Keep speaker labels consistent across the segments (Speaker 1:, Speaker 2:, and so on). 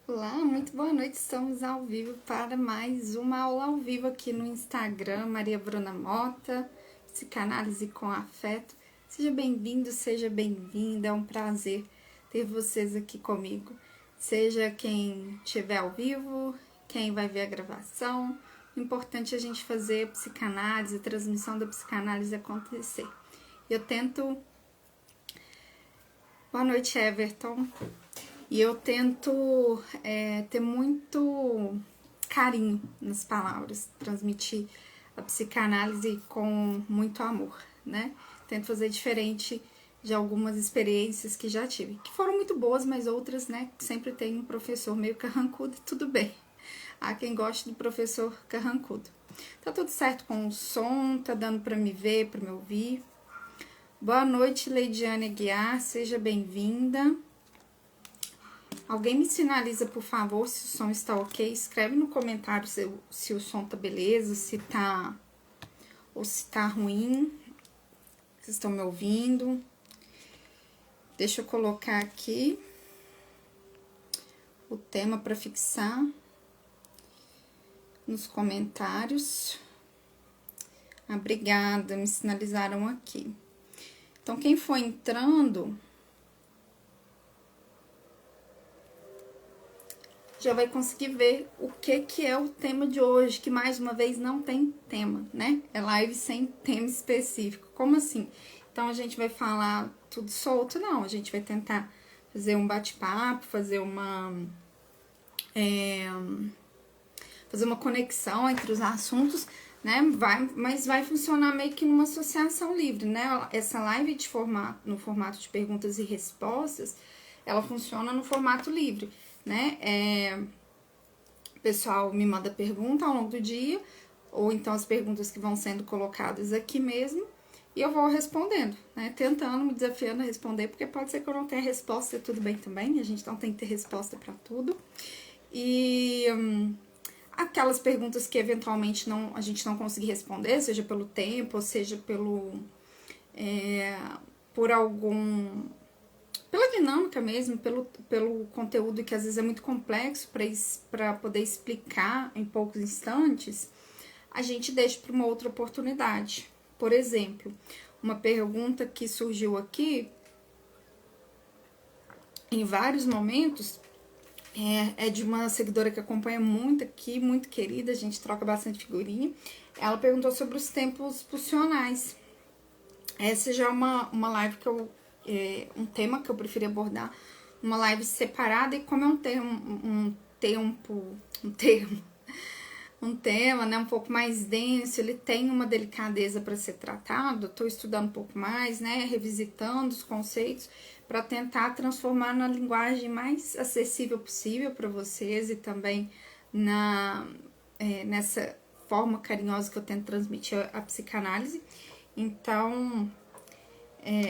Speaker 1: Olá, muito boa noite. Estamos ao vivo para mais uma aula ao vivo aqui no Instagram, Maria Bruna Mota, Psicanálise com Afeto. Seja bem-vindo, seja bem-vinda. É um prazer ter vocês aqui comigo. Seja quem estiver ao vivo, quem vai ver a gravação. O importante é a gente fazer a psicanálise, a transmissão da psicanálise acontecer. Eu tento... Boa noite, Everton. E eu tento ter muito carinho nas palavras, transmitir a psicanálise com muito amor, né? Tento fazer diferente de algumas experiências que já tive, que foram muito boas, mas outras, né? Sempre tem um professor meio carrancudo e tudo bem. Há quem goste do professor carrancudo. Tá tudo certo com o som, tá dando para me ver, para me ouvir. Boa noite, Leidiane Aguiar, seja bem-vinda. Alguém me sinaliza, por favor, se o som está ok. Escreve no comentário se o som tá beleza, se tá ou se tá ruim. Vocês estão me ouvindo? Deixa eu colocar aqui o tema para fixar nos comentários. Obrigada, me sinalizaram aqui. Então, quem for entrando já vai conseguir ver o que é o tema de hoje, que mais uma vez não tem tema, né? É live sem tema específico. Como assim? Então a gente vai falar tudo solto? Não, a gente vai tentar fazer um bate-papo, fazer uma conexão entre os assuntos, né? Mas vai funcionar meio que numa associação livre, né? Essa live no formato de perguntas e respostas, ela funciona no formato livre, né? O pessoal me manda pergunta ao longo do dia, ou então as perguntas que vão sendo colocadas aqui mesmo, e eu vou respondendo, né? Tentando, me desafiando a responder, porque pode ser que eu não tenha resposta, tudo bem também, a gente não tem que ter resposta para tudo. E aquelas perguntas que eventualmente a gente não conseguir responder, seja pelo tempo, ou seja por pela dinâmica mesmo, pelo conteúdo que às vezes é muito complexo para poder explicar em poucos instantes, a gente deixa para uma outra oportunidade. Por exemplo, uma pergunta que surgiu aqui em vários momentos é de uma seguidora que acompanha muito aqui, muito querida, a gente troca bastante figurinha. Ela perguntou sobre os tempos pulsionais. Essa já é uma live que um tema que eu preferi abordar, uma live separada, e como é um tema, né, um pouco mais denso, ele tem uma delicadeza para ser tratado. Estou estudando um pouco mais, né, revisitando os conceitos para tentar transformar na linguagem mais acessível possível para vocês, e também nessa forma carinhosa que eu tento transmitir a psicanálise. Então,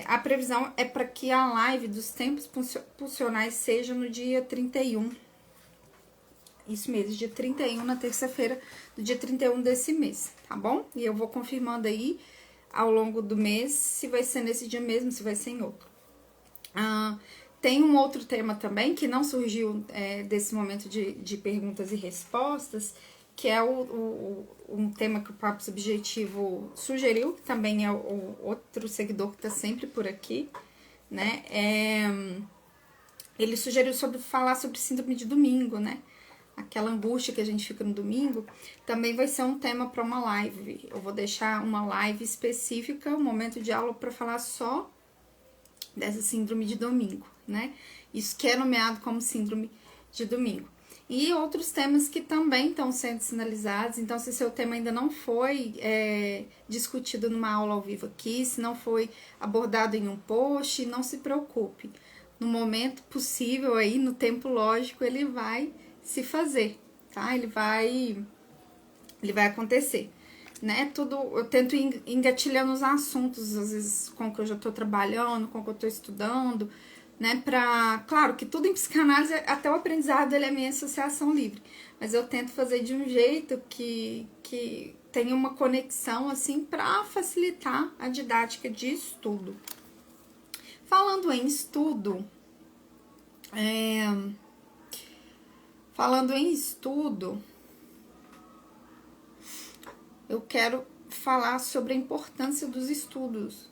Speaker 1: a previsão é para que a live dos tempos pulsionais seja no dia 31. Isso mesmo, dia 31, na terça-feira do dia 31 desse mês, tá bom? E eu vou confirmando aí ao longo do mês se vai ser nesse dia mesmo, se vai ser em outro. Tem um outro tema também que não surgiu desse momento de perguntas e respostas, que é um tema que o Papo Subjetivo sugeriu, que também é o outro seguidor que tá sempre por aqui, né? Ele sugeriu falar sobre síndrome de domingo, né? Aquela angústia que a gente fica no domingo, também vai ser um tema para uma live. Eu vou deixar uma live específica, um momento de aula, para falar só dessa síndrome de domingo, né? Isso que é nomeado como síndrome de domingo. E outros temas que também estão sendo sinalizados. Então, se seu tema ainda não foi discutido numa aula ao vivo aqui, se não foi abordado em um post, não se preocupe. No momento possível aí, no tempo lógico, ele vai se fazer, tá? Ele vai acontecer, né? Tudo, eu tento engatilhando os assuntos, às vezes com que eu já tô trabalhando, com que eu tô estudando, né? Claro que tudo em psicanálise, até o aprendizado, ele é minha associação livre, mas eu tento fazer de um jeito que tenha uma conexão, assim, para facilitar a didática de estudo. Falando em estudo, Falando em estudo, eu quero falar sobre a importância dos estudos.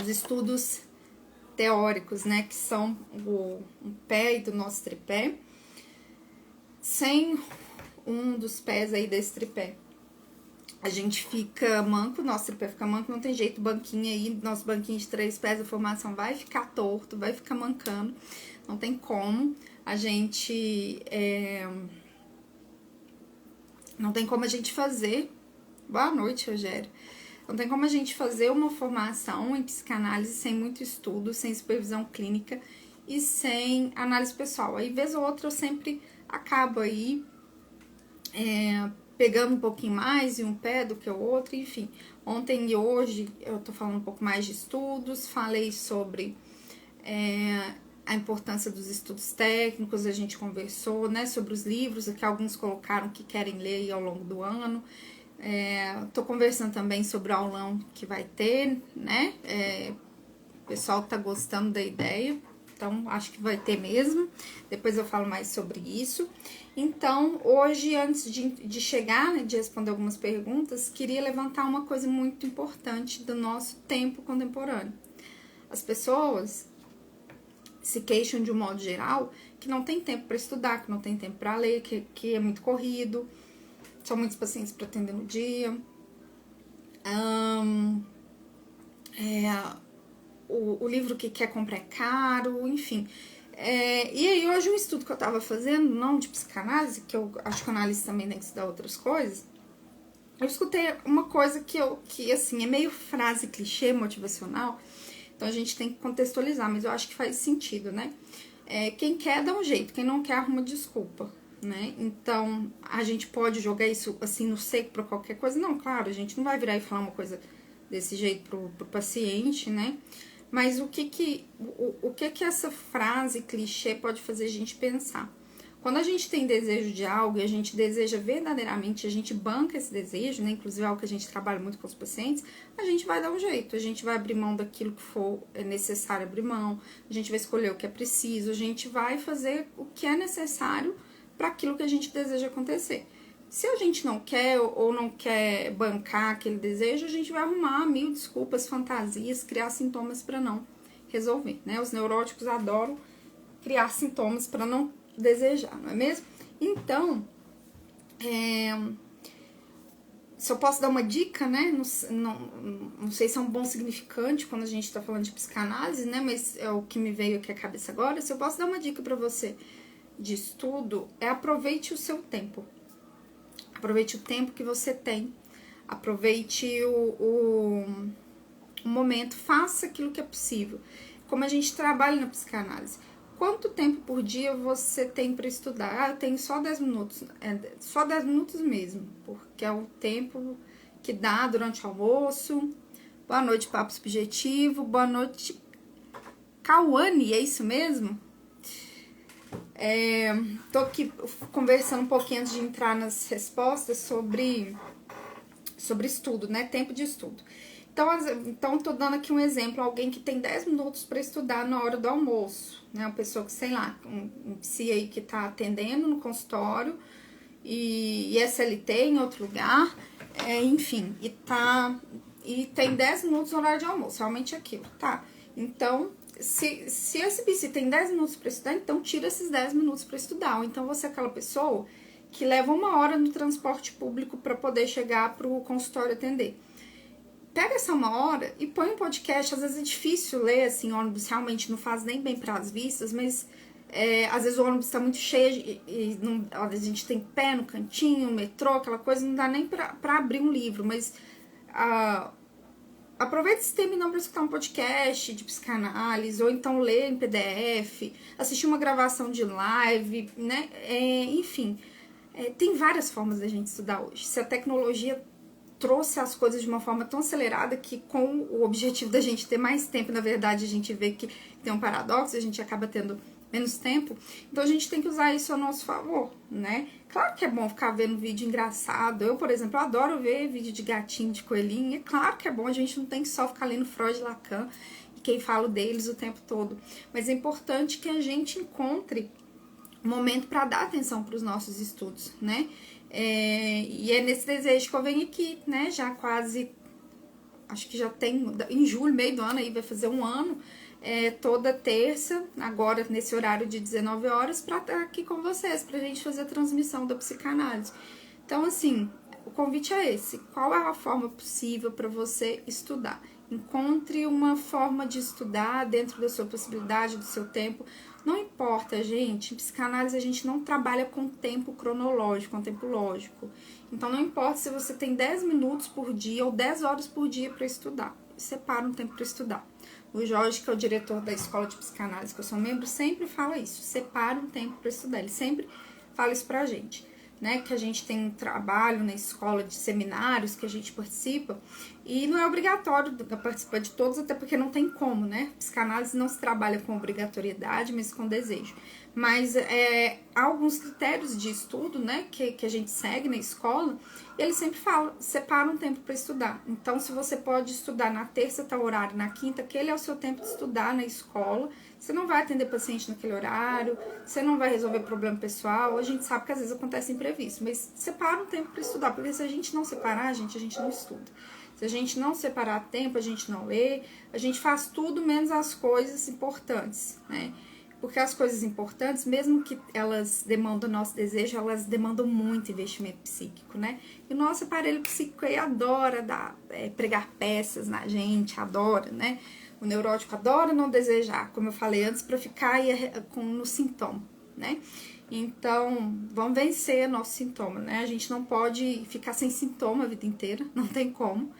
Speaker 1: Os estudos teóricos, né, que são o pé do nosso tripé. Sem um dos pés aí desse tripé, a gente fica manco, nosso tripé fica manco, não tem jeito, banquinho aí, nosso banquinho de 3 pés da formação vai ficar torto, vai ficar mancando, não tem como a gente, não tem como a gente fazer, boa noite, Rogério, não tem como a gente fazer uma formação em psicanálise sem muito estudo, sem supervisão clínica e sem análise pessoal. Aí, vez ou outra, eu sempre acabo aí pegando um pouquinho mais em um pé do que o outro, enfim. Ontem e hoje eu tô falando um pouco mais de estudos, falei sobre a importância dos estudos técnicos, a gente conversou, né, sobre os livros que alguns colocaram que querem ler aí ao longo do ano. Tô conversando também sobre o aulão que vai ter, né, o pessoal tá gostando da ideia, então acho que vai ter mesmo, depois eu falo mais sobre isso. Então, hoje, antes de chegar, né, de responder algumas perguntas, queria levantar uma coisa muito importante do nosso tempo contemporâneo. As pessoas se queixam de um modo geral que não tem tempo para estudar, que não tem tempo para ler, que é muito corrido, são muitos pacientes para atender no dia. O livro que quer comprar é caro, enfim. E aí, hoje, um estudo que eu tava fazendo, não de psicanálise, que eu acho que o analista também tem que estudar outras coisas, eu escutei uma coisa que assim, é meio frase clichê motivacional, então a gente tem que contextualizar, mas eu acho que faz sentido, né? Quem quer dá um jeito, quem não quer arruma desculpa, né? Então, a gente pode jogar isso assim no seco pra qualquer coisa? Não, claro, a gente não vai virar e falar uma coisa desse jeito pro paciente, né? Mas o que essa frase clichê pode fazer a gente pensar? Quando a gente tem desejo de algo e a gente deseja verdadeiramente, a gente banca esse desejo, né? Inclusive é algo que a gente trabalha muito com os pacientes, a gente vai dar um jeito, a gente vai abrir mão daquilo que for necessário abrir mão, a gente vai escolher o que é preciso, a gente vai fazer o que é necessário para aquilo que a gente deseja acontecer. Se a gente não quer ou não quer bancar aquele desejo, a gente vai arrumar 1000 desculpas, fantasias, criar sintomas para não resolver, né? Os neuróticos adoram criar sintomas para não desejar, não é mesmo? Então, se eu posso dar uma dica, né? Não sei se é um bom significante quando a gente tá falando de psicanálise, né? Mas é o que me veio aqui à cabeça agora. Se eu posso dar uma dica para você de estudo, aproveite o seu tempo. Aproveite o tempo que você tem, aproveite o momento, faça aquilo que é possível. Como a gente trabalha na psicanálise, quanto tempo por dia você tem para estudar? Eu tenho só 10 minutos, só 10 minutos mesmo, porque é o tempo que dá durante o almoço. Boa noite, Papo Subjetivo, boa noite, Cauane, é isso mesmo? Tô aqui conversando um pouquinho antes de entrar nas respostas sobre estudo, né? Tempo de estudo. Então, tô dando aqui um exemplo, alguém que tem 10 minutos para estudar na hora do almoço, né? Uma pessoa que, sei lá, um psi aí que tá atendendo no consultório e SLT em outro lugar, enfim, e tem 10 minutos no horário de almoço, realmente aquilo, tá? Então, se esse psi tem 10 minutos para estudar, então tira esses 10 minutos para estudar. Ou então você é aquela pessoa que leva 1 hora no transporte público para poder chegar pro consultório atender. Pega essa 1 hora e põe um podcast. Às vezes é difícil ler, assim, ônibus realmente não faz nem bem para as vistas, mas às vezes o ônibus tá muito cheio e não, às vezes a gente tem pé no cantinho, no metrô, aquela coisa, não dá nem para abrir um livro, mas aproveita esse tempo então para escutar um podcast de psicanálise, ou então ler em PDF, assistir uma gravação de live, né? Enfim, tem várias formas da gente estudar hoje. Se a tecnologia trouxe as coisas de uma forma tão acelerada que com o objetivo da gente ter mais tempo, na verdade a gente vê que tem um paradoxo, a gente acaba tendo menos tempo, então a gente tem que usar isso a nosso favor, né? Claro que é bom ficar vendo vídeo engraçado, eu, por exemplo, adoro ver vídeo de gatinho, de coelhinho, é claro que é bom, a gente não tem que só ficar lendo Freud e Lacan, e quem falo deles o tempo todo. Mas é importante que a gente encontre um momento para dar atenção para os nossos estudos, né? E é nesse desejo que eu venho aqui, né? Já quase, acho que já tem, em julho, meio do ano, aí vai fazer um ano, toda terça, agora nesse horário de 19 horas, para estar aqui com vocês, pra gente fazer a transmissão da psicanálise. Então, assim, o convite é esse. Qual é a forma possível para você estudar? Encontre uma forma de estudar dentro da sua possibilidade, do seu tempo. Não importa, gente, em psicanálise a gente não trabalha com tempo cronológico, com tempo lógico. Então não importa se você tem 10 minutos por dia ou 10 horas por dia para estudar. Separa um tempo para estudar. O Jorge, que é o diretor da escola de psicanálise, que eu sou membro, sempre fala isso. Separa um tempo para estudar. Ele sempre fala isso pra gente. Né, que a gente tem um trabalho na escola de seminários que a gente participa, e não é obrigatório participar de todos, até porque não tem como, né? Psicanálise não se trabalha com obrigatoriedade, mas com desejo. Mas há alguns critérios de estudo, né, que a gente segue na escola, e ele sempre fala, separa um tempo para estudar. Então, se você pode estudar na terça, tal horário, na quinta, aquele é o seu tempo de estudar na escola. Você não vai atender paciente naquele horário, você não vai resolver problema pessoal. A gente sabe que às vezes acontece imprevisto, mas separa um tempo para estudar, porque se a gente não separar, a gente não estuda. Se a gente não separar tempo, a gente não lê, a gente faz tudo menos as coisas importantes, né? Porque as coisas importantes, mesmo que elas demandam nosso desejo, elas demandam muito investimento psíquico, né? E o nosso aparelho psíquico aí adora pregar peças na gente, adora, né? O neurótico adora não desejar, como eu falei antes, para ficar aí no sintoma, né? Então, vamos vencer nosso sintoma, né? A gente não pode ficar sem sintoma a vida inteira, não tem como,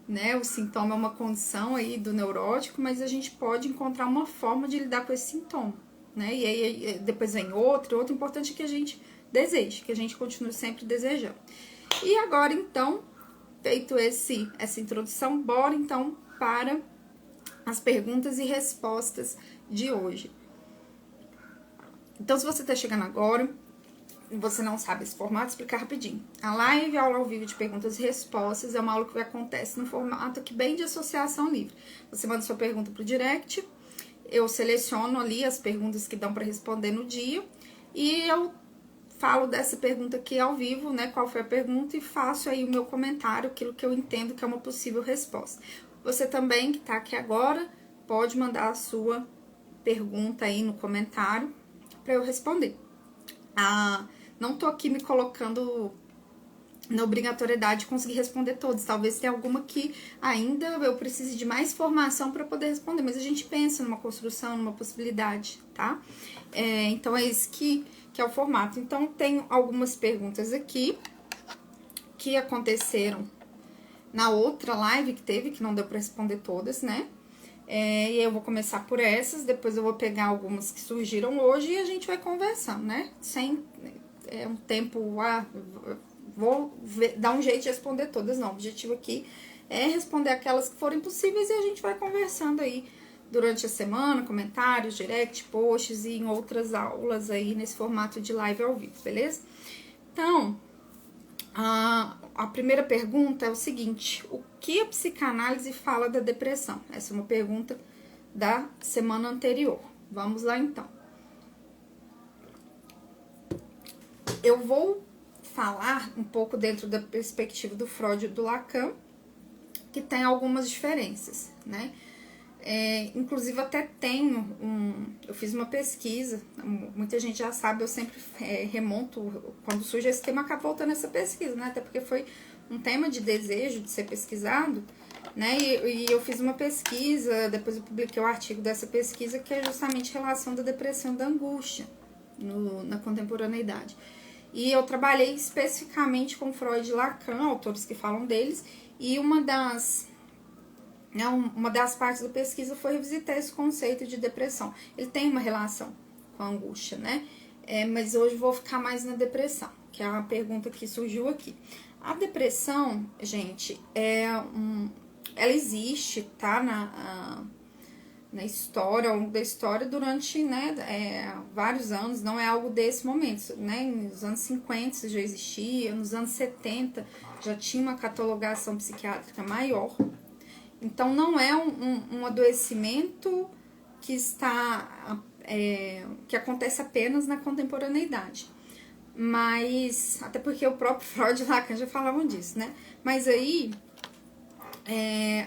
Speaker 1: né? O sintoma é uma condição aí do neurótico, mas a gente pode encontrar uma forma de lidar com esse sintoma, né? E aí depois vem outro. O importante é que a gente deseje, que a gente continue sempre desejando. E agora, então, feito essa introdução, bora então para as perguntas e respostas de hoje. Então, se você está chegando agora, você não sabe esse formato, explicar rapidinho. A live, aula ao vivo de perguntas e respostas, é uma aula que acontece no formato aqui bem de associação livre. Você manda sua pergunta pro direct, eu seleciono ali as perguntas que dão para responder no dia, e eu falo dessa pergunta aqui ao vivo, né, qual foi a pergunta, e faço aí o meu comentário, aquilo que eu entendo que é uma possível resposta. Você também, que tá aqui agora, pode mandar a sua pergunta aí no comentário para eu responder. Não tô aqui me colocando na obrigatoriedade de conseguir responder todos. Talvez tenha alguma que ainda eu precise de mais informação para poder responder, mas a gente pensa numa construção, numa possibilidade, tá? Então é esse que é o formato. Então tem algumas perguntas aqui que aconteceram na outra live que teve, que não deu para responder todas, né? E eu vou começar por essas, depois eu vou pegar algumas que surgiram hoje e a gente vai conversando, né? Sem um tempo, vou dar um jeito de responder todas, não. O objetivo aqui é responder aquelas que forem possíveis e a gente vai conversando aí durante a semana, comentários, direct, posts e em outras aulas aí nesse formato de live ao vivo, beleza? Então, a primeira pergunta é o seguinte: o que a psicanálise fala da depressão? Essa é uma pergunta da semana anterior. Vamos lá, então. Eu vou falar um pouco dentro da perspectiva do Freud e do Lacan, que tem algumas diferenças, né? Inclusive, até tenho eu fiz uma pesquisa, muita gente já sabe, eu sempre remonto, quando surge esse tema, acabo voltando nessa pesquisa, né? Até porque foi um tema de desejo de ser pesquisado, né? E eu fiz uma pesquisa, depois eu publiquei o artigo dessa pesquisa, que é justamente a relação da depressão e da angústia na contemporaneidade. E eu trabalhei especificamente com Freud e Lacan, autores que falam deles, e uma das partes da pesquisa foi revisitar esse conceito de depressão. Ele tem uma relação com a angústia, né? Mas hoje eu vou ficar mais na depressão, que é uma pergunta que surgiu aqui. A depressão, gente, ela existe, tá? Na história, ao longo da história, durante, né, vários anos, não é algo desse momento, né? Nos anos 50 já existia, nos anos 70 já tinha uma catalogação psiquiátrica maior. Então, não é um adoecimento que que acontece apenas na contemporaneidade. Mas, até porque o próprio Freud e Lacan já falavam disso, né? Mas aí,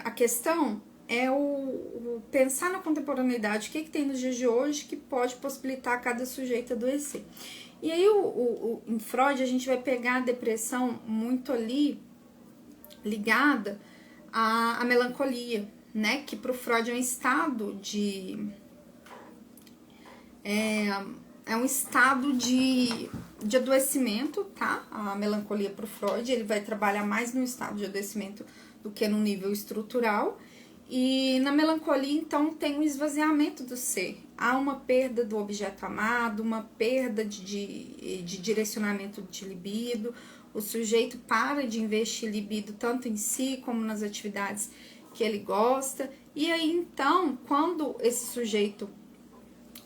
Speaker 1: a questão é o pensar na contemporaneidade, o que tem nos dias de hoje que pode possibilitar cada sujeito adoecer. E aí, em Freud, a gente vai pegar a depressão muito ali ligada à melancolia, né? Que para o Freud é um estado é um estado de adoecimento, tá? A melancolia para o Freud, ele vai trabalhar mais no estado de adoecimento do que no nível estrutural. E na melancolia, então, tem um esvaziamento do ser. Há uma perda do objeto amado, uma perda de direcionamento de libido. O sujeito para de investir libido tanto em si como nas atividades que ele gosta. E aí, então, quando esse sujeito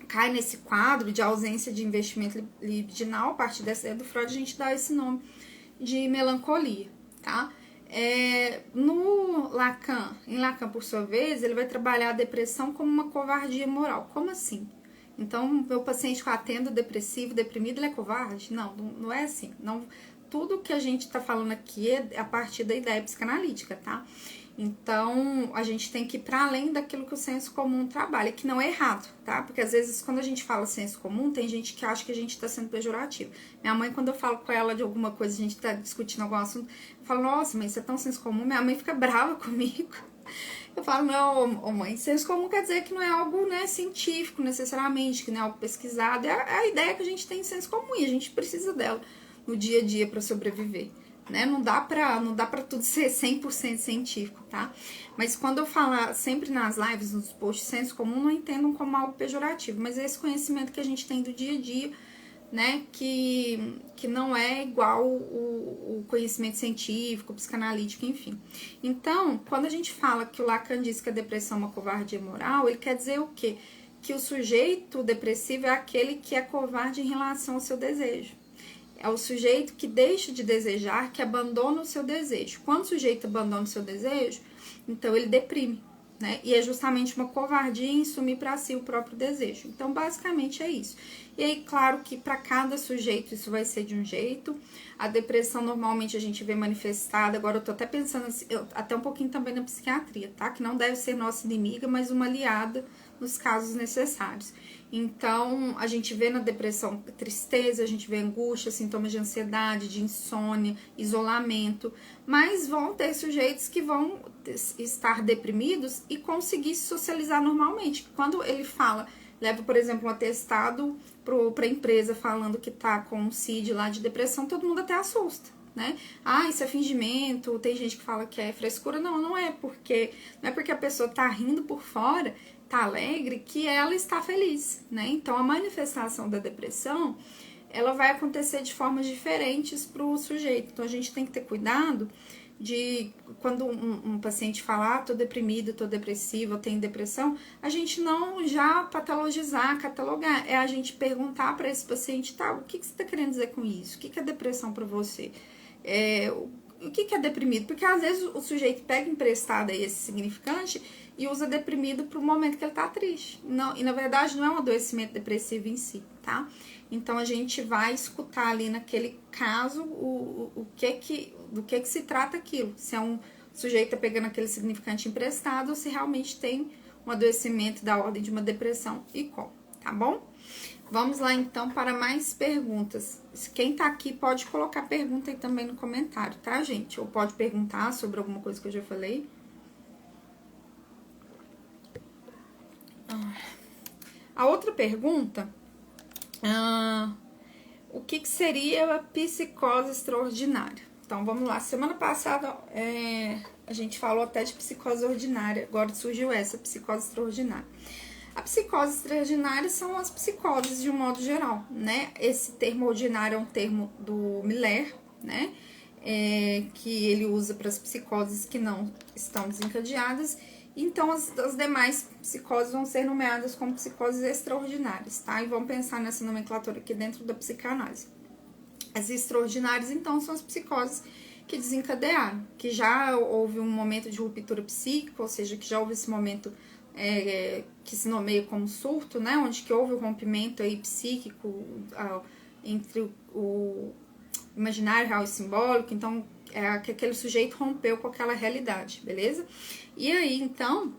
Speaker 1: cai nesse quadro de ausência de investimento libidinal, a partir dessa ideia do Freud, a gente dá esse nome de melancolia, tá? No Lacan, em Lacan, por sua vez, ele vai trabalhar a depressão como uma covardia moral. Como assim? Então, meu paciente que eu atendo depressivo, deprimido, ele é covarde? Não é assim. Não, tudo que a gente tá falando aqui é a partir da ideia psicanalítica, tá? Então, a gente tem que ir para além daquilo que o senso comum trabalha, que não é errado, tá? Porque às vezes, quando a gente fala senso comum, tem gente que acha que a gente tá sendo pejorativo. Minha mãe, quando eu falo com ela de alguma coisa, a gente tá discutindo algum assunto, eu falo, nossa, mas isso é tão senso comum. Minha mãe fica brava comigo. Eu falo, não, mãe, senso comum quer dizer que não é algo, né, científico necessariamente, que não é algo pesquisado. É a ideia que a gente tem em senso comum e a gente precisa dela no dia a dia para sobreviver. Né? Não dá pra tudo ser 100% científico, tá? Mas quando eu falar sempre nas lives, nos posts, senso comum, não entendam como algo pejorativo, mas é esse conhecimento que a gente tem do dia a dia, né? Que não é igual o conhecimento científico, psicanalítico, enfim. Então, quando a gente fala que o Lacan diz que a depressão é uma covardia moral, ele quer dizer o quê? Que o sujeito depressivo é aquele que é covarde em relação ao seu desejo. É o sujeito que deixa de desejar, que abandona o seu desejo. Quando o sujeito abandona o seu desejo, então ele deprime, né? E é justamente uma covardia em assumir para si o próprio desejo. Então, basicamente é isso. E aí, claro que para cada sujeito isso vai ser de um jeito. A depressão normalmente a gente vê manifestada. Agora eu tô até pensando assim, até um pouquinho também na psiquiatria, tá? Que não deve ser nossa inimiga, mas uma aliada nos casos necessários. Então, a gente vê na depressão tristeza, a gente vê angústia, sintomas de ansiedade, de insônia, isolamento, mas vão ter sujeitos que vão estar deprimidos e conseguir se socializar normalmente. Quando ele fala, leva, por exemplo, um atestado para a empresa falando que tá com um CID lá de depressão, todo mundo até assusta. Né? Ah, isso é fingimento, tem gente que fala que é frescura. Não é porque a pessoa tá rindo por fora, tá alegre, que ela está feliz, né? Então a manifestação da depressão, ela vai acontecer de formas diferentes para o sujeito. Então a gente tem que ter cuidado de quando um paciente falar, tô deprimido, tô depressivo, tenho depressão, a gente não já patologizar, catalogar, é a gente perguntar para esse paciente, tá, o que você tá querendo dizer com isso? O que é depressão para você? O que é deprimido? Porque às vezes o sujeito pega emprestado aí esse significante e usa deprimido para o momento que ele tá triste. Não, e na verdade não é um adoecimento depressivo em si, tá? Então a gente vai escutar ali naquele caso do que se trata aquilo. Se é um sujeito tá pegando aquele significante emprestado ou se realmente tem um adoecimento da ordem de uma depressão e qual, tá bom? Vamos lá então para mais perguntas. Quem tá aqui pode colocar pergunta aí também no comentário, tá, gente? Ou pode perguntar sobre alguma coisa que eu já falei. A outra pergunta, o que seria a psicose extraordinária? Então, vamos lá. Semana passada a gente falou até de psicose ordinária, agora surgiu essa, psicose extraordinária. A psicose extraordinária são as psicoses de um modo geral, né? Esse termo ordinário é um termo do Miller, né? Que ele usa para as psicoses que não estão desencadeadas. Então, as demais psicoses vão ser nomeadas como psicoses extraordinárias, tá? E vamos pensar nessa nomenclatura aqui dentro da psicanálise. As extraordinárias, então, são as psicoses que desencadearam, que já houve um momento de ruptura psíquica, ou seja, que já houve esse momento que se nomeia como surto, né, onde que houve o rompimento aí psíquico entre o imaginário, real e simbólico, então que aquele sujeito rompeu com aquela realidade, beleza? E aí, então,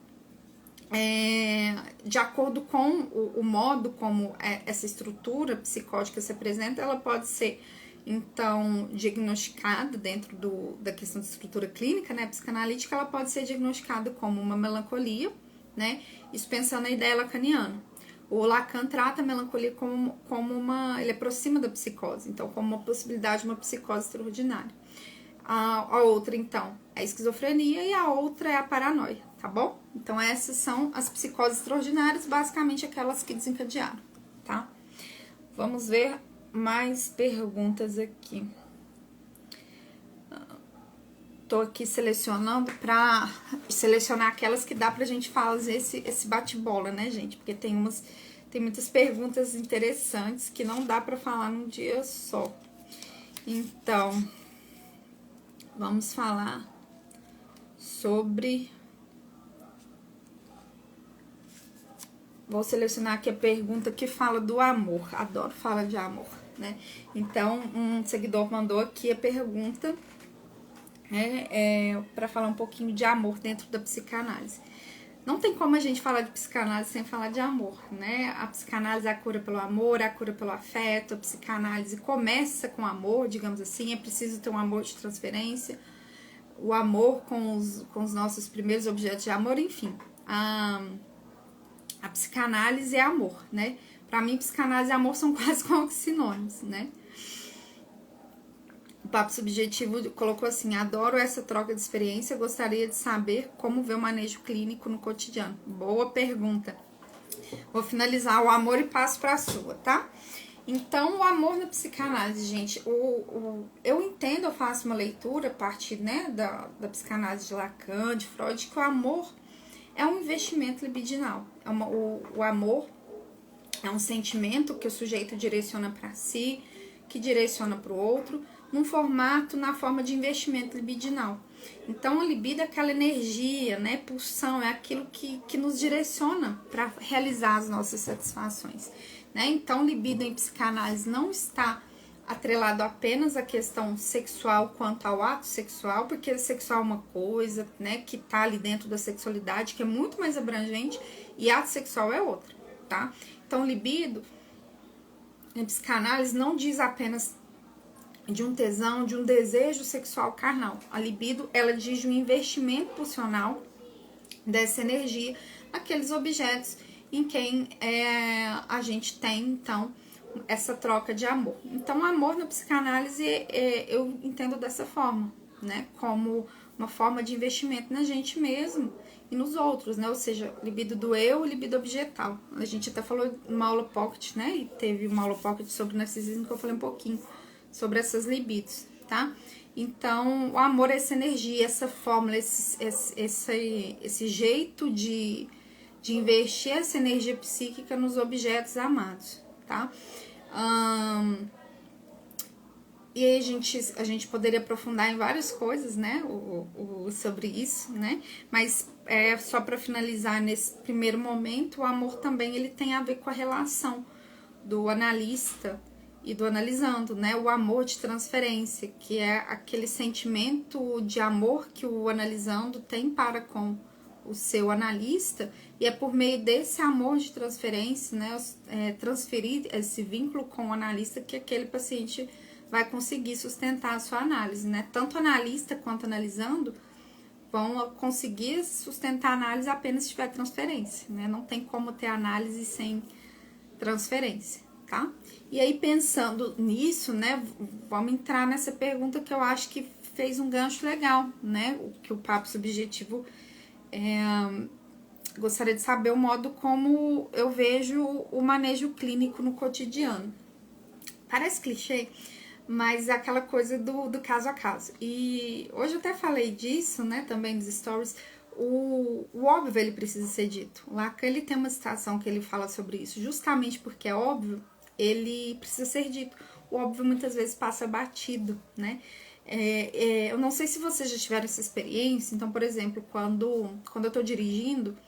Speaker 1: de acordo com o modo como essa estrutura psicótica se apresenta, ela pode ser, então, diagnosticada dentro da questão de estrutura clínica, né, psicanalítica, ela pode ser diagnosticada como uma melancolia, né, isso pensando na ideia lacaniana. O Lacan trata a melancolia como ele aproxima da psicose, então como uma possibilidade de uma psicose extraordinária. A outra, então, é a esquizofrenia e a outra é a paranoia, tá bom? Então essas são as psicoses extraordinárias, basicamente aquelas que desencadearam, tá? Vamos ver mais perguntas aqui. Tô aqui selecionando para selecionar aquelas que dá pra gente fazer esse bate-bola, né, gente? Porque tem muitas perguntas interessantes que não dá pra falar num dia só. Então, vamos falar sobre... Vou selecionar aqui a pergunta que fala do amor. Adoro falar de amor, né? Então, um seguidor mandou aqui a pergunta... para falar um pouquinho de amor dentro da psicanálise. Não tem como a gente falar de psicanálise sem falar de amor, né? A psicanálise é a cura pelo amor, é a cura pelo afeto, a psicanálise começa com amor, digamos assim, é preciso ter um amor de transferência, o amor com os nossos primeiros objetos de amor, enfim. A psicanálise é amor, né? Para mim, psicanálise e amor são quase como sinônimos, né? O Papo Subjetivo colocou assim: adoro essa troca de experiência, gostaria de saber como ver o manejo clínico no cotidiano. Boa pergunta. Vou finalizar o amor e passo para a sua, tá? Então, o amor na psicanálise, gente, eu entendo, eu faço uma leitura a partir, né, da psicanálise de Lacan, de Freud, que o amor é um investimento libidinal. O amor é um sentimento que o sujeito direciona para si, que direciona para o outro, num formato, na forma de investimento libidinal. Então, a libido é aquela energia, né, pulsão, é aquilo que nos direciona para realizar as nossas satisfações, né? Então, libido em psicanálise não está atrelado apenas à questão sexual quanto ao ato sexual, porque o sexual é uma coisa, né, que tá ali dentro da sexualidade, que é muito mais abrangente, e ato sexual é outra, tá? Então, libido em psicanálise não diz apenas de um tesão, de um desejo sexual carnal. A libido, ela diz de um investimento pulsional dessa energia naqueles objetos em quem a gente tem, então, essa troca de amor. Então, o amor na psicanálise eu entendo dessa forma, né? Como uma forma de investimento na gente mesmo e nos outros, né? Ou seja, libido do eu e libido objetal. A gente até falou numa aula pocket, né? E teve uma aula pocket sobre narcisismo que eu falei um pouquinho sobre essas libidos, tá? Então, o amor é essa energia, essa fórmula, esse jeito de investir essa energia psíquica nos objetos amados, tá? E aí a gente poderia aprofundar em várias coisas, né, sobre isso, né? Mas só para finalizar nesse primeiro momento, o amor também ele tem a ver com a relação do analista e do analisando, né? O amor de transferência, que é aquele sentimento de amor que o analisando tem para com o seu analista, e é por meio desse amor de transferência, né, transferir esse vínculo com o analista, que aquele paciente vai conseguir sustentar a sua análise, né? Tanto o analista quanto analisando vão conseguir sustentar a análise apenas se tiver transferência, né? Não tem como ter análise sem transferência, tá? E aí, pensando nisso, né, vamos entrar nessa pergunta que eu acho que fez um gancho legal, né? O que o Papo Subjetivo gostaria de saber o modo como eu vejo o manejo clínico no cotidiano. Parece clichê, mas é aquela coisa do caso a caso. E hoje eu até falei disso, né, também nos stories. O óbvio, ele precisa ser dito. O Lacan, ele tem uma citação que ele fala sobre isso. Justamente porque é óbvio, ele precisa ser dito. O óbvio muitas vezes passa batido, né? Eu não sei se vocês já tiveram essa experiência, então, por exemplo, quando eu tô dirigindo,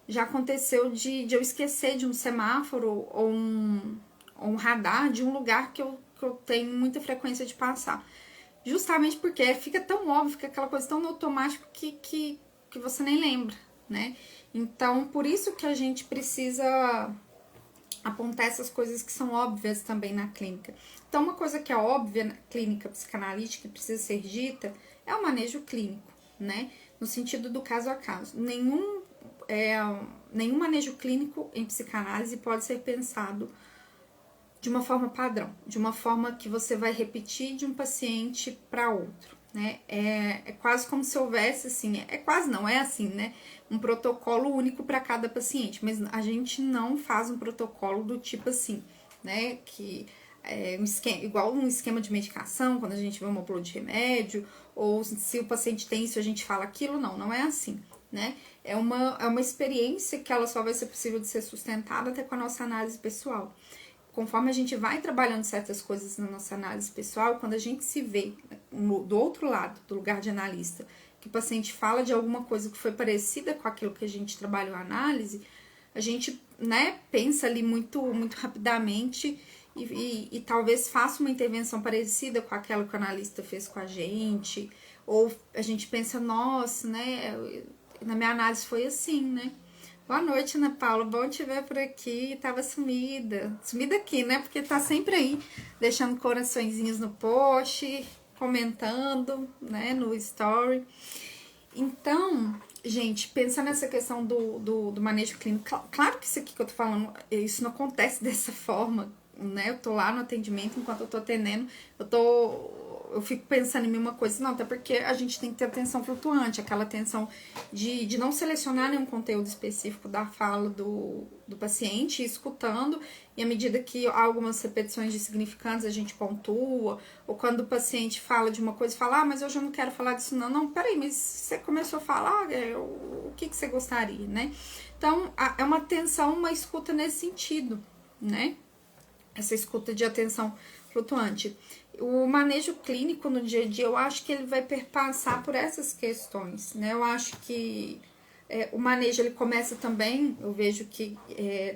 Speaker 1: já aconteceu de eu esquecer de um semáforo ou um radar de um lugar que eu tenho muita frequência de passar. Justamente porque fica tão óbvio, fica aquela coisa tão automática que você nem lembra, né? Então, por isso que a gente precisa apontar essas coisas que são óbvias também na clínica. Então, uma coisa que é óbvia na clínica psicanalítica e precisa ser dita é o manejo clínico, né? No sentido do caso a caso. Nenhum manejo clínico em psicanálise pode ser pensado de uma forma padrão, de uma forma que você vai repetir de um paciente para outro, né? É quase como se houvesse, assim, quase não, é assim, né? Um protocolo único para cada paciente, mas a gente não faz um protocolo do tipo assim, né? Que é igual um esquema de medicação, quando a gente vê uma bula de remédio, ou se o paciente tem isso, a gente fala aquilo, não é assim, né? É uma experiência que ela só vai ser possível de ser sustentada até com a nossa análise pessoal. Conforme a gente vai trabalhando certas coisas na nossa análise pessoal, quando a gente se vê do outro lado, do lugar de analista, que o paciente fala de alguma coisa que foi parecida com aquilo que a gente trabalhou a análise, a gente, né, pensa ali muito rapidamente e talvez faça uma intervenção parecida com aquela que o analista fez com a gente, ou a gente pensa, nossa, né, na minha análise foi assim, né? Boa noite, Ana Paula. Bom te ver por aqui. Tava sumida. Sumida aqui, né? Porque tá sempre aí, deixando coraçõezinhos no post, comentando, né? No story. Então, gente, pensando nessa questão do manejo clínico, claro que isso aqui que eu tô falando, isso não acontece dessa forma, né? Eu tô lá no atendimento, enquanto eu tô atendendo, eu fico pensando em mim uma coisa, não, até porque a gente tem que ter atenção flutuante, aquela atenção de não selecionar nenhum conteúdo específico da fala do paciente, escutando, e à medida que há algumas repetições de significantes a gente pontua, ou quando o paciente fala de uma coisa, fala, mas eu já não quero falar disso não, peraí, mas você começou a falar, o que você gostaria, né? Então, é uma atenção, uma escuta nesse sentido, né? Essa escuta de atenção flutuante. O manejo clínico no dia a dia, eu acho que ele vai perpassar por essas questões, né? Eu acho que o manejo, ele começa também, eu vejo que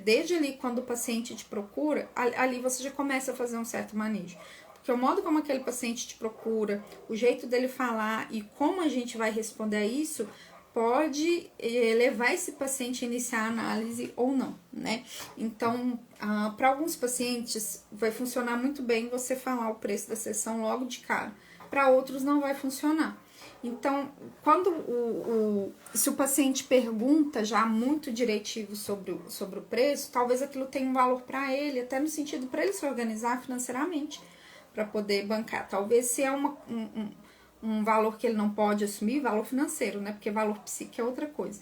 Speaker 1: desde ali, quando o paciente te procura, ali você já começa a fazer um certo manejo. Porque o modo como aquele paciente te procura, o jeito dele falar e como a gente vai responder a isso, pode levar esse paciente a iniciar a análise ou não, né? Então, para alguns pacientes vai funcionar muito bem você falar o preço da sessão logo de cara. Para outros não vai funcionar. Então, quando se o paciente pergunta já muito diretivo sobre o preço, talvez aquilo tenha um valor para ele, até no sentido para ele se organizar financeiramente, para poder bancar. Talvez se é um valor que ele não pode assumir, valor financeiro, né? Porque valor psíquico é outra coisa.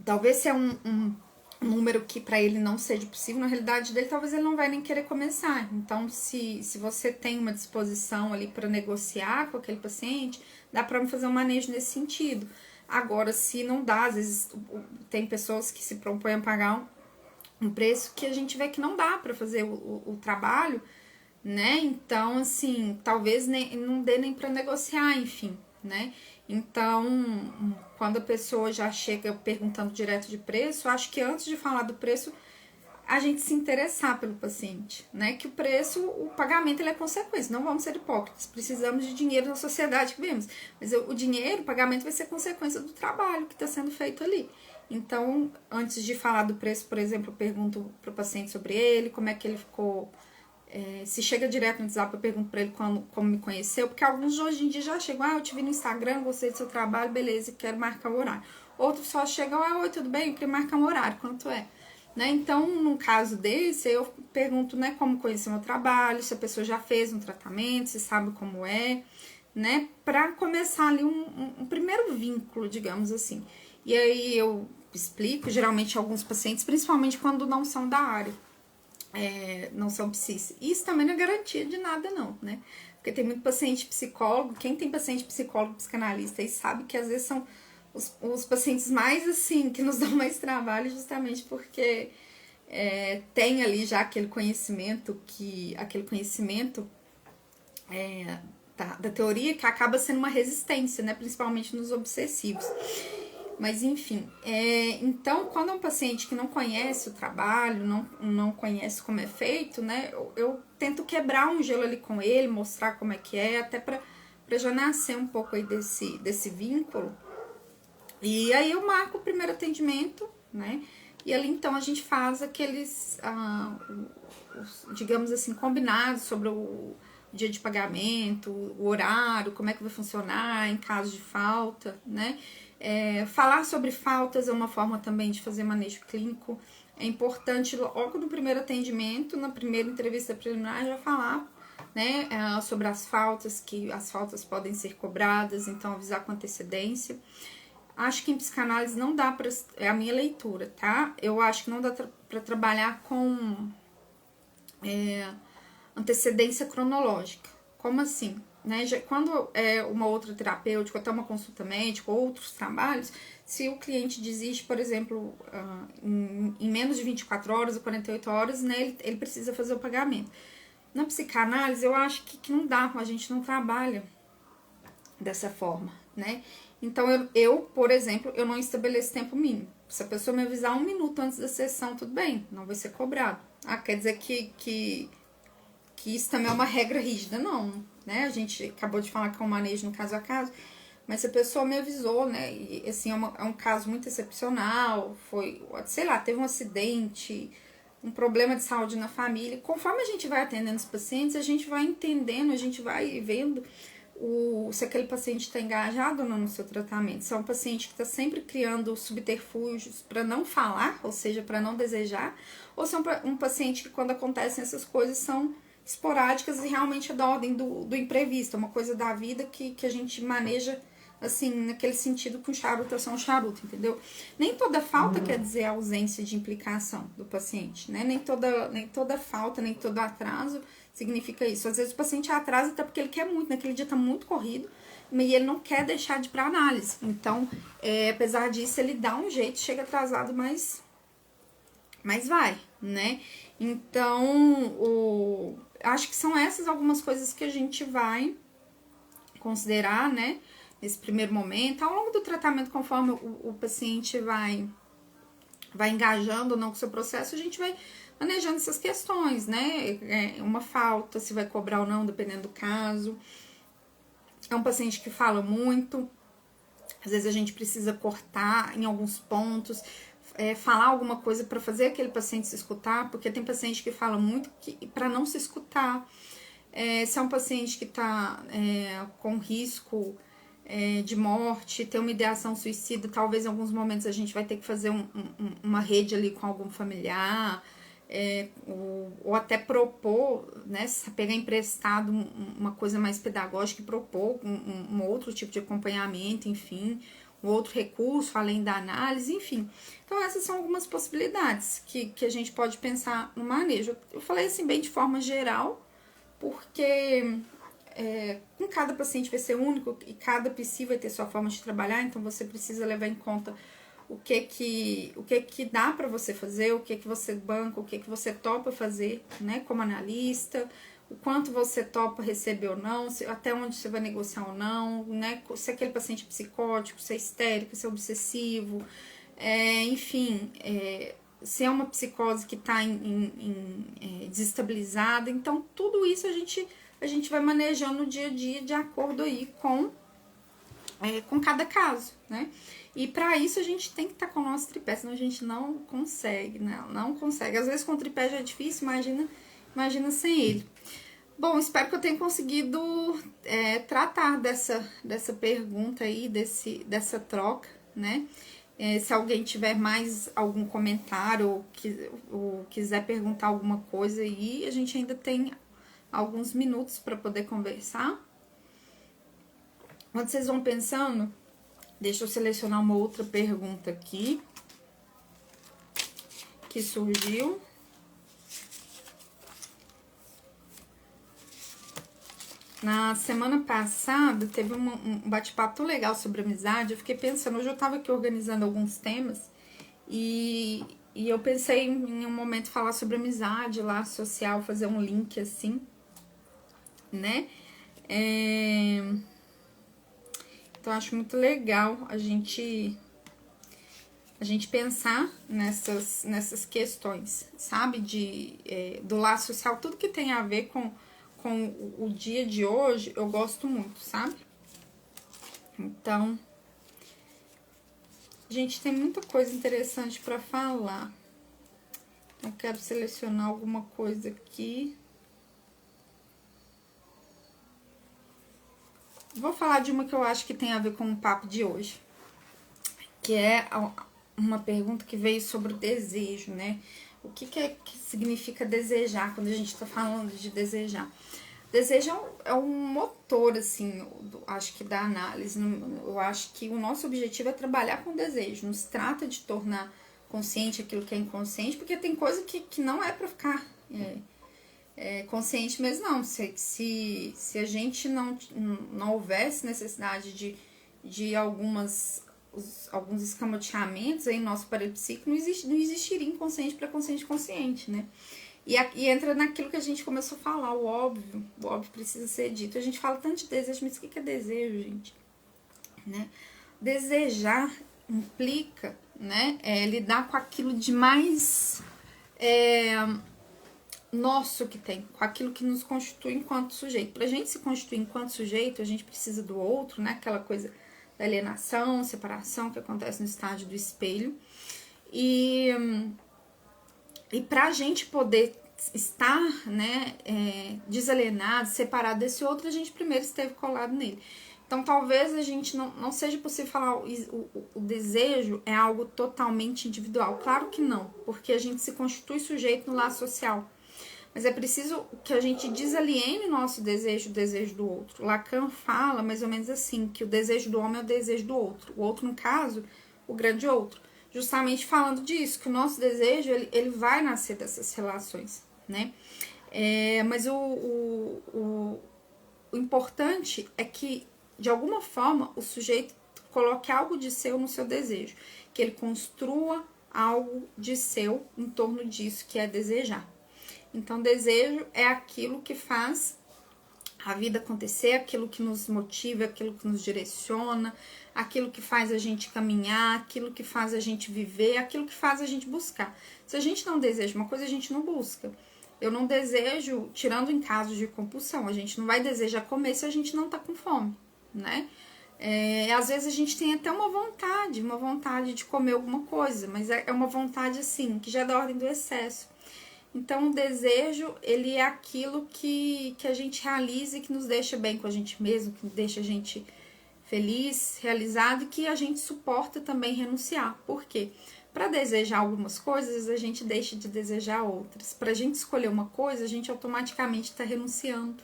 Speaker 1: Talvez se é um número que para ele não seja possível, na realidade dele, talvez ele não vai nem querer começar. Então, se você tem uma disposição ali para negociar com aquele paciente, dá para fazer um manejo nesse sentido. Agora, se não dá, às vezes tem pessoas que se propõem a pagar um preço que a gente vê que não dá para fazer o trabalho, né? Então, assim, talvez não dê nem para negociar, enfim, né? Então, quando a pessoa já chega perguntando direto de preço, acho que antes de falar do preço, a gente se interessar pelo paciente, né? Que o preço, o pagamento, ele é consequência, não vamos ser hipócritas, precisamos de dinheiro na sociedade que vivemos, mas o dinheiro, o pagamento vai ser consequência do trabalho que está sendo feito ali. Então, antes de falar do preço, por exemplo, eu pergunto para o paciente sobre ele, como é que ele ficou. Se chega direto no WhatsApp, eu pergunto pra ele como me conheceu, porque alguns hoje em dia já chegam, eu te vi no Instagram, gostei do seu trabalho, beleza, quero marcar o horário. Outros só chegam, oi, tudo bem, eu queria marcar um horário, quanto é? Né? Então, num caso desse, eu pergunto, né, como conhecer o meu trabalho, se a pessoa já fez um tratamento, se sabe como é, né, pra começar ali um primeiro vínculo, digamos assim. E aí eu explico, geralmente, alguns pacientes, principalmente quando não são da área. Não são psis. Isso também não é garantia de nada, não, né? Porque tem muito paciente psicólogo, quem tem paciente psicólogo, psicanalista, e sabe que às vezes são os pacientes mais, assim, que nos dão mais trabalho, justamente porque tem ali já aquele conhecimento da teoria, que acaba sendo uma resistência, né? Principalmente nos obsessivos. Mas, enfim, então, quando é um paciente que não conhece o trabalho, não conhece como é feito, né? Eu tento quebrar um gelo ali com ele, mostrar como é que é, até para já nascer um pouco aí desse vínculo. E aí eu marco o primeiro atendimento, né? E ali, então, a gente faz aqueles, digamos assim, combinados sobre o dia de pagamento, o horário, como é que vai funcionar em caso de falta, né? Falar sobre faltas é uma forma também de fazer manejo clínico. É importante, logo no primeiro atendimento, na primeira entrevista preliminar, já falar, né, sobre as faltas, que as faltas podem ser cobradas, então avisar com antecedência. Acho que em psicanálise não dá para... É a minha leitura, tá? Eu acho que não dá para trabalhar com antecedência cronológica. Como assim? Né? Quando é uma outra terapêutica, até uma consulta médica, outros trabalhos, se o cliente desiste, por exemplo, em menos de 24 horas ou 48 horas, né, ele precisa fazer o pagamento. Na psicanálise, eu acho que não dá, a gente não trabalha dessa forma, né? Então, eu, por exemplo, eu não estabeleço tempo mínimo. Se a pessoa me avisar 1 minuto antes da sessão, tudo bem, não vai ser cobrado. Quer dizer que isso também é uma regra rígida, não, né? A gente acabou de falar que é um manejo no caso a caso, mas se a pessoa me avisou, né? E assim, é um caso muito excepcional, foi, sei lá, teve um acidente, um problema de saúde na família. Conforme a gente vai atendendo os pacientes, a gente vai entendendo, a gente vai vendo se aquele paciente está engajado ou não no seu tratamento. Se é um paciente que está sempre criando subterfúgios para não falar, ou seja, para não desejar, ou se é um paciente que, quando acontecem essas coisas, são esporádicas e realmente é da ordem do imprevisto, é uma coisa da vida que a gente maneja, assim, naquele sentido com charuto é só um charuto, entendeu? Nem toda falta quer dizer ausência de implicação do paciente, né? Nem toda falta, nem todo atraso significa isso. Às vezes o paciente atrasa até porque ele quer muito, naquele dia tá muito corrido, e ele não quer deixar de ir pra análise. Então, apesar disso, ele dá um jeito, chega atrasado, mas vai, né? Então, acho que são essas algumas coisas que a gente vai considerar, né? Nesse primeiro momento. Ao longo do tratamento, conforme o paciente vai engajando ou não com o seu processo, a gente vai manejando essas questões, né? Uma falta, se vai cobrar ou não, dependendo do caso. É um paciente que fala muito, às vezes a gente precisa cortar em alguns pontos, falar alguma coisa para fazer aquele paciente se escutar, porque tem paciente que fala muito para não se escutar. Se é um paciente que está com risco de morte, ter uma ideação suicida, talvez em alguns momentos a gente vai ter que fazer uma rede ali com algum familiar, ou até propor, né, pegar emprestado uma coisa mais pedagógica e propor um outro tipo de acompanhamento, enfim, um outro recurso além da análise, enfim. Então essas são algumas possibilidades que a gente pode pensar no manejo. Eu falei assim bem de forma geral, porque com cada paciente vai ser único e cada psi vai ter sua forma de trabalhar, então você precisa levar em conta o que dá para você fazer, o que você banca, o que você topa fazer, né, como analista, o quanto você topa receber ou não, até onde você vai negociar ou não, né, se aquele paciente é psicótico, se é histérico, se é obsessivo, enfim, se é uma psicose que está desestabilizada. Então tudo isso a gente vai manejando no dia a dia de acordo aí com cada caso, né? E para isso a gente tem que estar com o nosso tripé, senão a gente não consegue, né? Não consegue. Às vezes com o tripé já é difícil, imagina sem ele. Bom, espero que eu tenha conseguido tratar dessa pergunta aí, dessa troca, né? Se alguém tiver mais algum comentário ou quiser perguntar alguma coisa aí, a gente ainda tem alguns minutos para poder conversar. Quando vocês vão pensando, deixa eu selecionar uma outra pergunta aqui que surgiu. Na semana passada teve um bate-papo legal sobre amizade. Eu fiquei pensando, hoje eu tava aqui organizando alguns temas e eu pensei em um momento falar sobre amizade, laço social, fazer um link assim, né? Então, acho muito legal a gente pensar nessas questões, sabe? Do laço social, tudo que tem a ver com o dia de hoje, eu gosto muito, sabe? Então, gente, tem muita coisa interessante para falar. Eu quero selecionar alguma coisa aqui. Vou falar de uma que eu acho que tem a ver com o papo de hoje, que é uma pergunta que veio sobre o desejo, né? O que significa desejar quando a gente tá falando de desejar? Desejo é um motor, assim, acho que da análise. Eu acho que o nosso objetivo é trabalhar com desejo. Não se trata de tornar consciente aquilo que é inconsciente, porque tem coisa que não é pra ficar consciente mesmo, não. Se a gente não houvesse necessidade de alguns escamoteamentos aí no nosso aparelho psíquico, não existiria inconsciente para consciente consciente, né? E entra naquilo que a gente começou a falar, o óbvio precisa ser dito. A gente fala tanto de desejo, mas o que é desejo, gente? Né? Desejar implica, né, lidar com aquilo de mais nosso que tem, com aquilo que nos constitui enquanto sujeito. Pra gente se constituir enquanto sujeito, a gente precisa do outro, né? Aquela coisa da alienação, separação que acontece no estágio do espelho. E pra gente poder estar, né, desalienado, separado desse outro, a gente primeiro esteve colado nele. Então, talvez a gente não seja possível falar o desejo é algo totalmente individual. Claro que não, porque a gente se constitui sujeito no laço social. Mas é preciso que a gente desaliene nosso desejo do desejo do outro. Lacan fala mais ou menos assim, que o desejo do homem é o desejo do outro. O outro, no caso, o grande outro. Justamente falando disso, que o nosso desejo, ele vai nascer dessas relações, né? Mas o importante é que, de alguma forma, o sujeito coloque algo de seu no seu desejo. Que ele construa algo de seu em torno disso, que é desejar. Então, desejo é aquilo que faz a vida acontecer, aquilo que nos motiva, aquilo que nos direciona, aquilo que faz a gente caminhar, aquilo que faz a gente viver, aquilo que faz a gente buscar. Se a gente não deseja uma coisa, a gente não busca. Eu não desejo, tirando em casos de compulsão, a gente não vai desejar comer se a gente não tá com fome, né? Às vezes a gente tem até uma vontade de comer alguma coisa, mas é uma vontade assim, que já é da ordem do excesso. Então, o desejo, ele é aquilo que a gente realiza e que nos deixa bem com a gente mesmo, que deixa a gente feliz, realizado e que a gente suporta também renunciar. Por quê? Para desejar algumas coisas, a gente deixa de desejar outras. Para a gente escolher uma coisa, a gente automaticamente está renunciando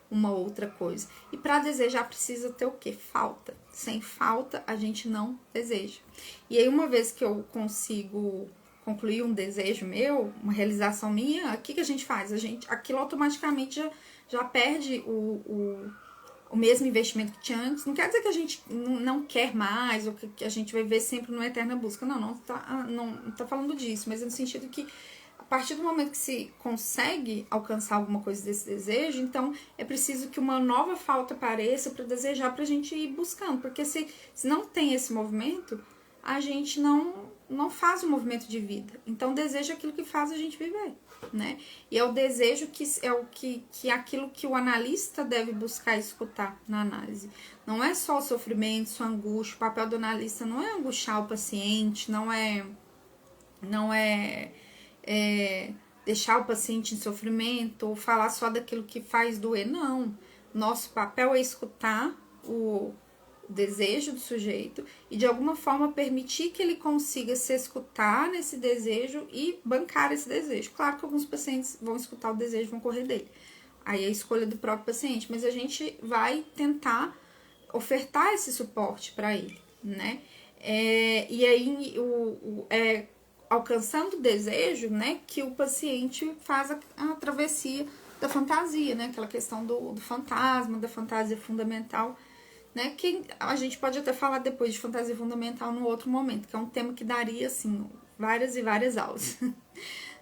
Speaker 1: uma outra coisa. E para desejar precisa ter o quê? Falta. Sem falta, a gente não deseja. E aí, uma vez que eu consigo concluir um desejo meu, uma realização minha, o que a gente faz? Aquilo automaticamente já perde o mesmo investimento que tinha antes. Não quer dizer que a gente não quer mais, ou que a gente vai ver sempre numa eterna busca. Não tá falando disso, mas é no sentido que a partir do momento que se consegue alcançar alguma coisa desse desejo, então é preciso que uma nova falta apareça para desejar, pra gente ir buscando, porque se não tem esse movimento, a gente não faz o movimento de vida. Então, desejo é aquilo que faz a gente viver, né? E é o desejo que é aquilo que o analista deve buscar escutar na análise. Não é só o sofrimento, sua angústia. O papel do analista não é angustiar o paciente, não é deixar o paciente em sofrimento ou falar só daquilo que faz doer, não. Nosso papel é escutar o desejo do sujeito e de alguma forma permitir que ele consiga se escutar nesse desejo e bancar esse desejo. Claro que alguns pacientes vão escutar o desejo e vão correr dele. Aí é a escolha do próprio paciente, mas a gente vai tentar ofertar esse suporte para ele, né? E aí, alcançando o desejo, né, que o paciente faz a travessia da fantasia, né? Aquela questão do fantasma, da fantasia fundamental, né, que a gente pode até falar depois de fantasia fundamental no outro momento, que é um tema que daria, assim, várias e várias aulas,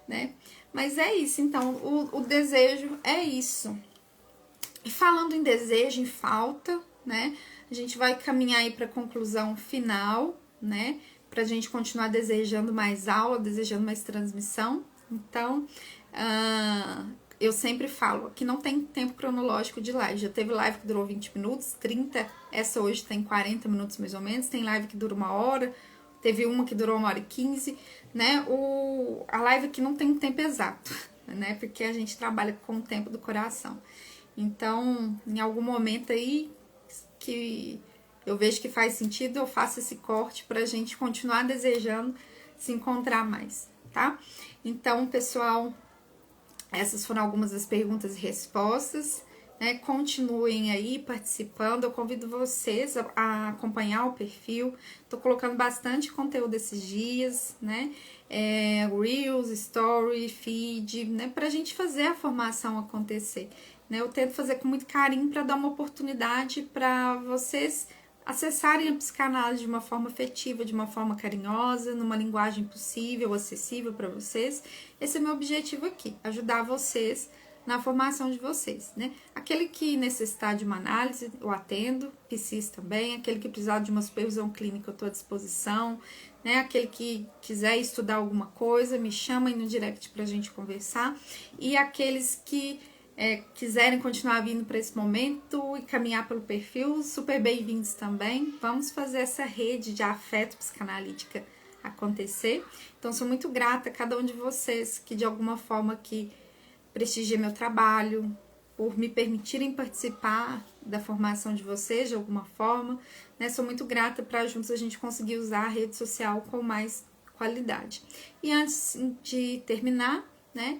Speaker 1: né? Mas é isso, então, o desejo é isso. E falando em desejo, em falta, né? A gente vai caminhar aí para a conclusão final, né? Para a gente continuar desejando mais aula, desejando mais transmissão. Então, eu sempre falo que não tem tempo cronológico de live. Já teve live que durou 20 minutos, 30. Essa hoje tem 40 minutos mais ou menos. Tem live que dura 1 hora. Teve uma que durou 1 hora e 15, né? A live aqui não tem um tempo exato, né? Porque a gente trabalha com o tempo do coração. Então, em algum momento aí que eu vejo que faz sentido, eu faço esse corte pra gente continuar desejando se encontrar mais, tá? Então, pessoal, essas foram algumas das perguntas e respostas, né? Continuem aí participando. Eu convido vocês a acompanhar o perfil. Tô colocando bastante conteúdo esses dias, né? Reels, Story, Feed, né? Pra gente fazer a formação acontecer, né? Eu tento fazer com muito carinho para dar uma oportunidade para vocês acessarem a psicanálise de uma forma afetiva, de uma forma carinhosa, numa linguagem possível, acessível para vocês. Esse é o meu objetivo aqui, ajudar vocês na formação de vocês, né? Aquele que necessitar de uma análise, eu atendo, PSIS também, aquele que precisar de uma supervisão clínica, eu estou à disposição, né? Aquele que quiser estudar alguma coisa, me chama aí no direct para a gente conversar, e aqueles que quiserem continuar vindo para esse momento e caminhar pelo perfil, super bem-vindos também. Vamos fazer essa rede de afeto psicanalítica acontecer. Então, sou muito grata a cada um de vocês que de alguma forma que prestigia meu trabalho, por me permitirem participar da formação de vocês de alguma forma, né? Sou muito grata para juntos a gente conseguir usar a rede social com mais qualidade. E antes de terminar, né?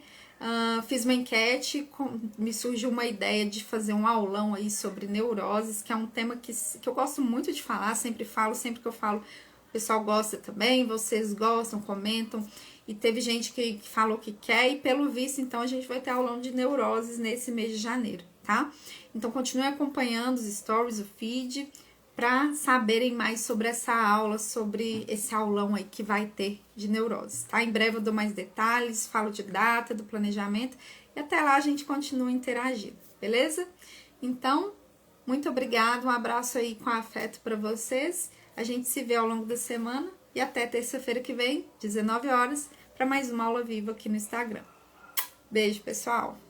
Speaker 1: Fiz uma enquete, me surgiu uma ideia de fazer um aulão aí sobre neuroses, que é um tema que eu gosto muito de falar, sempre que eu falo, o pessoal gosta também, vocês gostam, comentam, e teve gente que falou que quer, e pelo visto, então, a gente vai ter aulão de neuroses nesse mês de janeiro, tá? Então, continue acompanhando os stories, o feed, para saberem mais sobre essa aula, sobre esse aulão aí que vai ter de neuroses, tá? Em breve eu dou mais detalhes, falo de data, do planejamento, e até lá a gente continua interagindo, beleza? Então, muito obrigada, um abraço aí com afeto para vocês, a gente se vê ao longo da semana, e até terça-feira que vem, 19 horas, para mais uma aula viva aqui no Instagram. Beijo, pessoal!